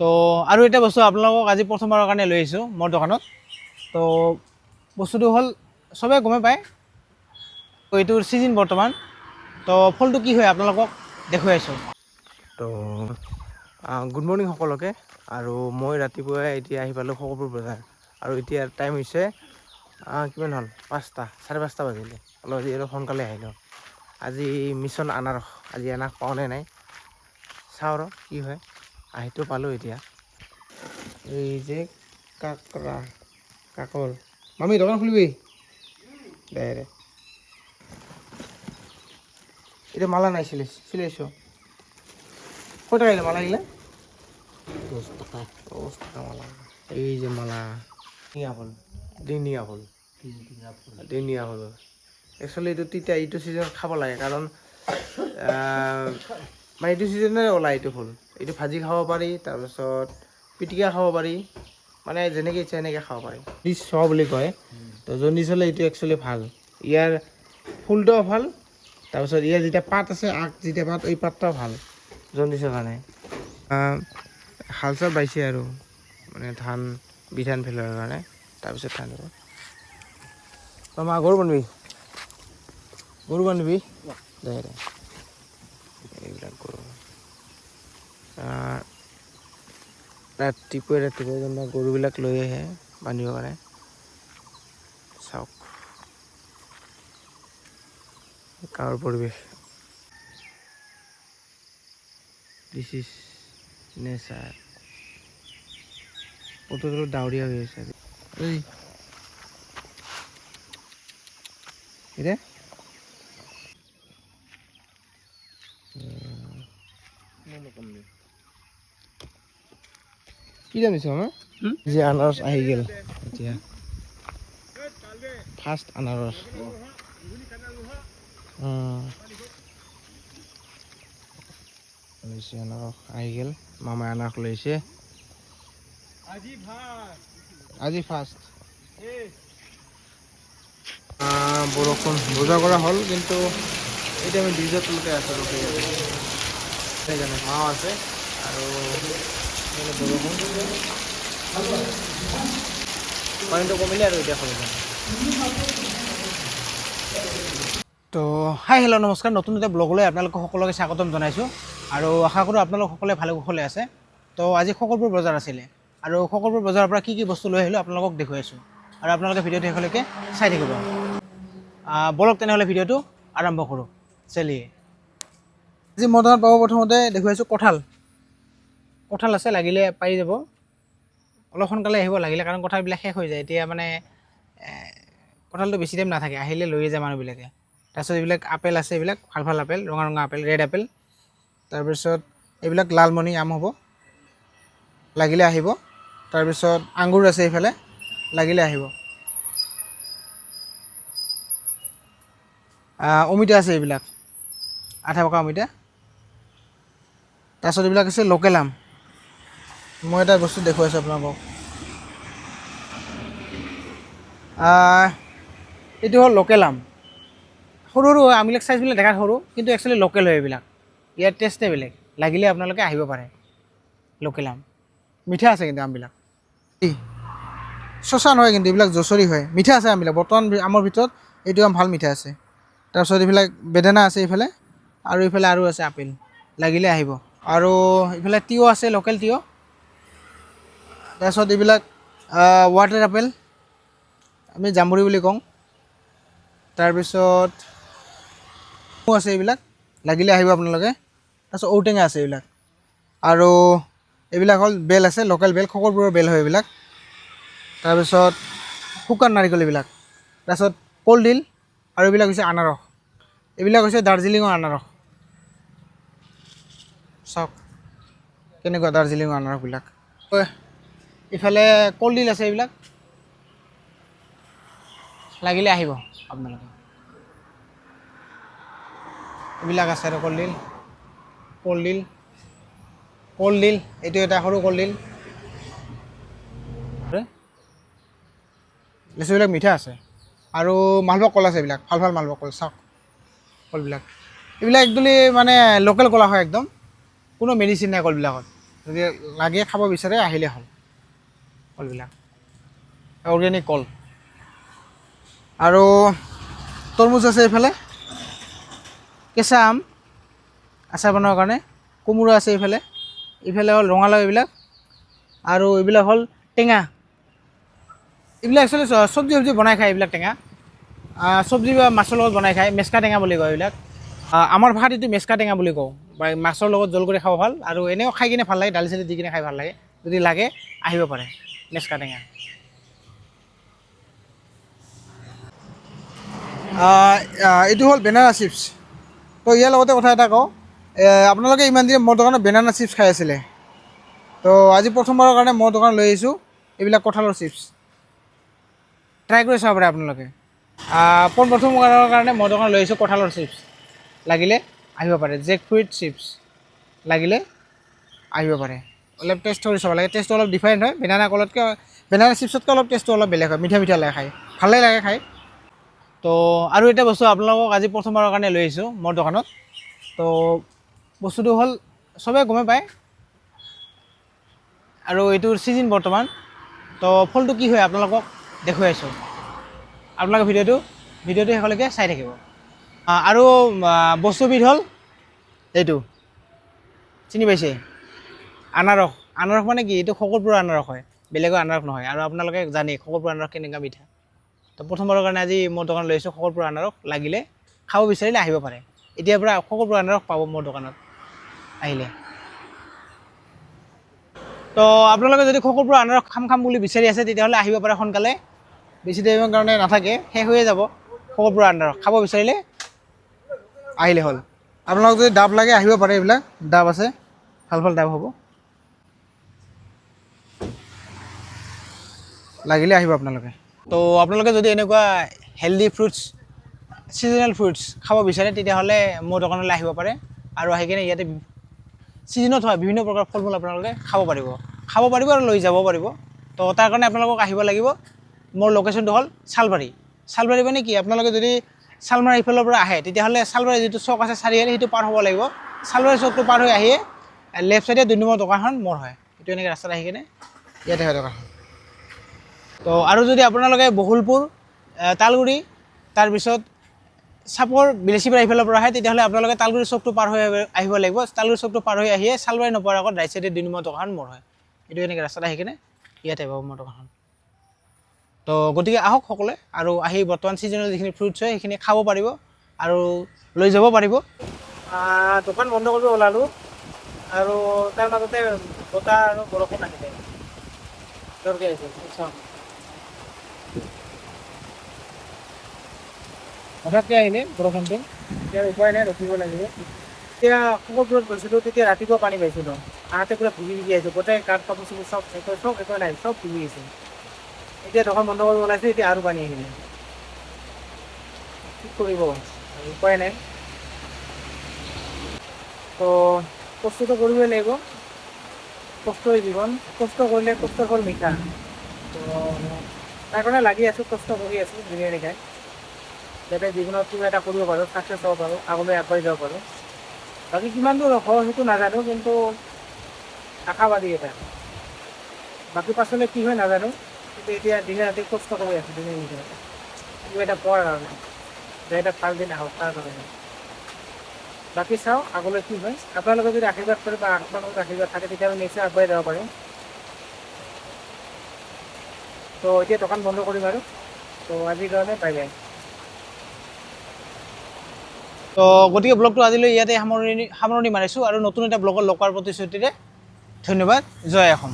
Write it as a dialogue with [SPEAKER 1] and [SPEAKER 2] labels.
[SPEAKER 1] তো আৰু এটা বস্তু আপোনালোকক আজি প্ৰথমবাৰৰ কাৰণে লৈ আহিছোঁ মোৰ দোকানত। তো বস্তুটো হ'ল চবেই গমে পায়, এইটোৰ ছিজন বৰ্তমান। তো ফলটো কি হয় আপোনালোকক দেখুৱাইছোঁ। তো গুড মৰ্ণিং সকলোকে। আৰু মই ৰাতিপুৱাই এতিয়া আহি পালোঁ খগৰপুৰ বজাৰ। আৰু এতিয়া টাইম হৈছে কিমান হ'ল 5টা, 5:30 বাজিলে। অলপ সোনকালে আহিলোঁ। আজি মিছন আনাৰস, আজি আনাৰস পাওঁ নে নাই চাওঁ আৰু কি হয়। আহিতো পালোঁ এতিয়া। এই যে কাকৰ মামী দোকান খুলিবি দে দে। এতিয়া মালা নাই চিলাইছোঁ। কয় টাকা মালা আহিলে? 10 টাকা। 10 টাকা মালা। এই যে মালা ডিঙিয়া ফল একচুৱেলি এইটো তিতা, এইটো ছিজনত খাব লাগে। কাৰণ মানে এইটো ছিজনে ওলায় এইটো ফুল। এইটো ভাজি খাব পাৰি, তাৰপিছত পিটিকা খাব পাৰি, মানে যেনেকৈ ইচ্ছা সেনেকৈ খাব পাৰি। জণ্ডিছ বুলি কয়। তো জণ্ডিছ হ'লে এইটো একচুৱেলি ভাল। ইয়াৰ ফুলটোও ভাল, তাৰপিছত ইয়াৰ যেতিয়া পাত আছে, যেতিয়া পাত, এই পাতটাও ভাল জণ্ডিছৰ কাৰণে। হাল চাল বাইছে আৰু মানে বিধান ফেলোৱাৰ কাৰণে। তাৰপিছত ধান দিব। তই গৰু বান্ধিবি দে দে। এইবিলাক গৰু ৰাতিপুৱাই যেনিবা গৰুবিলাক লৈ আহে বান্ধিবৰ কাৰণে। চাওক গাঁৱৰ পৰিৱেশ। This is nature. বতৰটো ডাৱৰীয়া হৈ আছে। এতিয়া কি জানিছ আমাৰ যে আনাৰস আহি গ'ল। এতিয়া ফাৰ্ষ্ট আনাৰস আনাৰস আহি গ'ল। মামাই আনাৰস লৈ আহিছে আজি ফাৰ্ষ্ট। বৰষুণ বজাৰ কৰা হ'ল, কিন্তু এতিয়া আমি ব্ৰিজৰ তলতে আছোঁ। সেইকাৰণে মাও আছে আৰু বৰষুণ পানীটো কমিলে আৰু এতিয়া হৈ যায়। তো হাই হেল্ল' নমস্কাৰ। নতুন এটা ব্লগলৈ আপোনালোকক সকলোকে স্বাগতম জনাইছোঁ। আৰু আশা কৰোঁ আপোনালোক সকলোৱে ভালে কুশলে আছে। তো আজি খগৰপুৰ বজাৰ আছিলে, আৰু খগৰপুৰ বজাৰৰ পৰা কি বস্তু লৈ আহিলোঁ আপোনালোকক দেখুৱাইছোঁ। আৰু আপোনালোকে ভিডিঅ'টো শেষলৈকে চাই থাকিব। বলক তেনেহ'লে ভিডিঅ'টো আৰম্ভ কৰোঁ। চেলিয়ে আজি মই তাত পাব প্ৰথমতে দেখুৱাইছোঁ কঁঠাল আছে, লাগিলে পাৰি যাব। অলপ সোনকালে আহিব লাগিলে, কাৰণ কঁঠালবিলাক শেষ হৈ যায় এতিয়া। মানে কঁঠালটো বেছি টাইম নাথাকে, আহিলে লৈয়ে যায় মানুহবিলাকে। তাৰপিছত এইবিলাক আপেল আছে, এইবিলাক ভাল আপেল, ৰঙা আপেল, ৰেড আপেল। তাৰপিছত এইবিলাক লালমণি আম হ'ব, লাগিলে আহিব। তাৰপিছত আঙুৰ আছে এইফালে, লাগিলে আহিব। অমিতা আছে, এইবিলাক আধা পকা অমিতা। তাৰপিছত এইবিলাক আছে লোকেল আম। মই এটা বস্তু দেখুৱাইছোঁ আপোনালোকক। এইটো হ'ল লোকেল আম। সৰু সৰু হয় আমবিলাক, চাইজবিলাক দেখাত সৰু, কিন্তু একচুৱেলি লোকেল হয় এইবিলাক। ইয়াৰ টেষ্টে বেলেগ, লাগিলে আপোনালোকে আহিব পাৰে। লোকেল আম মিঠা আছে, কিন্তু আমবিলাক চচা নহয়, কিন্তু এইবিলাক জচৰি হয়। মিঠা আছে আমবিলাক, বৰ্তমান আমৰ ভিতৰত এইটো আম ভাল মিঠা আছে। তাৰপিছত এইবিলাক বেদেনা আছে এইফালে, আৰু এইফালে আৰু আছে আপেল, লাগিলে আহিব। আৰু এইফালে তিয়ঁহ আছে, লোকেল তিয়ঁহ। তাৰপিছত এইবিলাক ৱাটাৰ আপেল, আমি জামুৰী বুলি কওঁ। তাৰপিছত আছে এইবিলাক, লাগিলে আহিব আপোনালোকে। তাৰপিছত ঔটেঙা আছে এইবিলাক। আৰু এইবিলাক হ'ল বেল আছে, লোকেল বেল, খগৰপুৰৰ বেল হয় এইবিলাক। তাৰপিছত শুকান নাৰিকল এইবিলাক। তাৰপিছত কলডিল, আৰু এইবিলাক হৈছে আনাৰস। এইবিলাক হৈছে দাৰ্জিলিঙৰ আনাৰস। চাওক কেনেকুৱা দাৰ্জিলিঙৰ আনাৰসবিলাক। ইফালে কলডিল আছে, এইবিলাক লাগিলে আহিব আপোনালোকে। এইবিলাক আছে আৰু কলডিল এইটো এটা সৰু কলডিল। লেচুবিলাক মিঠা আছে। আৰু মালভোগ কল আছে, এইবিলাক ভাল মালভোগ কল। চাওক কলবিলাক, এইবিলাক একচুৱেলি মানে লোকেল কল হয় একদম, কোনো মেডিচিন নাই কলবিলাকত। যদি লাগে খাব বিচাৰে আহিলে হ'ল কলবিলাক অৰ্গেনিক কল আৰু তৰমুজ আছে এইফালে কেঁচা আম আচাৰ বনোৱাৰ কাৰণে কোমোৰা আছে এইফালে হ'ল ৰঙালাও এইবিলাক আৰু এইবিলাক হ'ল টেঙা এইবিলাক একচুৱেলি চব্জি বনাই খায় এইবিলাক টেঙা চব্জি বা মাছৰ লগত বনাই খায় মেচকা টেঙা বুলি কয় এইবিলাক আমাৰ ভাষাত এইটো মেচকা টেঙা বুলি কওঁ বা মাছৰ লগত জোল কৰি খাব ভাল আৰু এনেও খাই কিনে ভাল লাগে দালি চালি দি কিনে খাই ভাল লাগে যদি লাগে আহিব পাৰে মেচকা টেঙা এইটো হ'ল বেনানা চিপছ তো ইয়াৰ লগতে কথা এটা কওঁ আপোনালোকে ইমান দিনে মোৰ দোকানত বেনানা চিপছ খাই আছিলে তো আজি প্ৰথমবাৰৰ কাৰণে মোৰ দোকানত লৈ আহিছোঁ এইবিলাক কঁঠালৰ চিপছ ট্ৰাই কৰি চাব পাৰে আপোনালোকে প্ৰথমবাৰৰ কাৰণে মোৰ দোকানত লৈ আহিছোঁ কঁঠালৰ চিপছ লাগিলে আহিব পাৰে জেক ফ্ৰুইট চিপছ লাগিলে আহিব পাৰে অলপ টেষ্ট কৰি চাব লাগে টেষ্টটো অলপ ডিফাৰেণ্ট হয় বেনানা চিপছতকৈ অলপ টেষ্টটো অলপ বেলেগ হয় মিঠা লাগে খাই ভালেই লাগে খাই তো আৰু এটা বস্তু আপোনালোকক আজি প্ৰথমবাৰৰ কাৰণে লৈ আহিছোঁ মোৰ দোকানত তো বস্তুটো হ'ল চবেই গমেই পায় আৰু এইটোৰ ছিজন বৰ্তমান তো ফলটো কি হয় আপোনালোকক দেখুৱাই আছোঁ আপোনালোকে ভিডিঅ'টো শেষলৈকে চাই থাকিব আৰু বস্তুবিধ হ'ল এইটো চিনি পাইছে আনাৰস মানে কি এইটো শকৰপুৰৰ আনাৰস হয় বেলেগৰ আনাৰস নহয় আৰু আপোনালোকে জানেই শকৰপুৰৰ আনাৰস কেনেকুৱা মিঠা তো প্ৰথমবাৰৰ কাৰণে আজি মোৰ দোকানত লৈ আহিছোঁ শকৰপুৰৰ আনাৰস লাগিলে খাব বিচাৰিলে আহিব পাৰে এতিয়াৰ পৰা শকৰপুৰৰ আনাৰস পাব মোৰ দোকানত আহিলে তো আপোনালোকে যদি শকৰপুৰৰ আনাৰস খাম বুলি বিচাৰি আছে তেতিয়াহ'লে আহিব পাৰে সোনকালে বেছি টাইমৰ কাৰণে নাথাকে শেষ হৈয়ে যাব শকৰপুৰৰ আনাৰস খাব বিচাৰিলে আহিলে হ'ল আপোনালোক যদি ডাব লাগে আহিব পাৰে এইবিলাক ডাব আছে ভাল ডাব হ'ব লাগিলে আহিব আপোনালোকে তো আপোনালোকে যদি এনেকুৱা হেল্ডি ফ্ৰুটছ ছিজনেল ফ্ৰুটছ খাব বিচাৰে তেতিয়াহ'লে মোৰ দোকানলৈ আহিব পাৰে আৰু আহি কিনে ইয়াতে ছিজনত হোৱা বিভিন্ন প্ৰকাৰৰ ফল মূল আপোনালোকে খাব পাৰিব আৰু লৈ যাব পাৰিব তো তাৰ কাৰণে আপোনালোকক আহিব লাগিব মোৰ লোকেশ্যনটো হ'ল চালবাৰী মানে কি আপোনালোকে যদি চালমাৰী ইফালৰ পৰা আহে তেতিয়াহ'লে চালবাৰী যিটো চক আছে চাৰিআলি সেইটো পাৰ হ'ব লাগিব চালবাৰী চকটো পাৰ হৈ আহিয়ে লেফ্ট চাইডে 2 নম্বৰ দোকানখন মোৰ হয় এইটো এনেকৈ ৰাস্তাত আহি কিনে ইয়াতে হয় দোকানখন তো আৰু যদি আপোনালোকে বহুলপুৰ তালগুৰি তাৰপিছত চাপৰ বিলেচিপাৰা ইফালৰ পৰা আহে তেতিয়াহ'লে আপোনালোকে তালগুৰি চকটো পাৰ হৈ আহিব লাগিব তালগুৰি চকটো পাৰ হৈ আহিয়ে চালবাৰী নোপোৱাৰ আগত ৰাইট চাইডে 2 নম্বৰ দোকান মোৰ হয় এইটো এনেকৈ ৰাস্তাত আহি কিনে ইয়াতে পাব মোৰ দোকানখন তো গতিকে আহক সকলোৱে আৰু আহি বৰ্তমান ছিজনেল যিখিনি ফ্ৰুটছ হয় সেইখিনি খাব পাৰিব আৰু লৈ যাব পাৰিব দোকান বন্ধ কৰিব ওলালোঁ আৰু তাৰ মাজতে বতাহ আৰু বৰষুণ আহিলে দৰকাৰ আছে হঠাৎকৈ আহিলে বৰষুণটো এতিয়া উপায় নাই ৰখিব লাগিব এতিয়া শকৰপুৰত গৈছিলোঁ তেতিয়া ৰাতিপুৱা পানী পাইছিলোঁ আহোঁতে পুৰা ভিজি আহিছোঁ গোটেই কাঠ কাপোৰ চব একো নাই চব ভিজি গৈছে এতিয়া দোকান বন্ধ কৰিব ওলাইছে এতিয়া আৰু পানী আহিলে কি কৰিব উপায় নাই তো কষ্টটো কৰিবই লাগিব কষ্টই জীৱন কষ্ট কৰিলে কষ্টৰ ফল মিঠা তো তাৰ কাৰণে লাগি আছোঁ কষ্ট কৰি আছোঁ বিৰিয়ানী খাই যাতে জীৱনত কিবা এটা কৰিব পাৰোঁ ছাকচেছ হ'ব পাৰোঁ আগলৈ আগবাঢ়ি যাব পাৰোঁ বাকী কিমান দূৰ হয় সেইটো নাজানো কিন্তু আশাবাদী এটা বাকী পাছলৈ কি হয় নাজানো কিন্তু এতিয়া দিনে ৰাতি কষ্ট কৰি আছোঁ কিবা এটা পোৱাৰ কাৰণে যে এটা ভাল দিন আহক তাৰ কাৰণে বাকী চাওঁ আগলৈ কি হয় আপোনালোকে যদি আশীৰ্বাদ কৰে বা আপোনালোকৰ আশীৰ্বাদ থাকে তেতিয়াহ'লে নিশ্চয় আগবাঢ়ি যাব পাৰিম তো এতিয়া দোকান বন্ধ কৰিম আৰু তো আজিৰ কাৰণে বাই বাই তো গতিকে ব্লগটো আজিলৈ ইয়াতে সামৰণি মাৰিছোঁ আৰু নতুন এটা ব্লগত লগ পোৱাৰ প্ৰতিশ্ৰুতিৰে ধন্যবাদ জয় অসম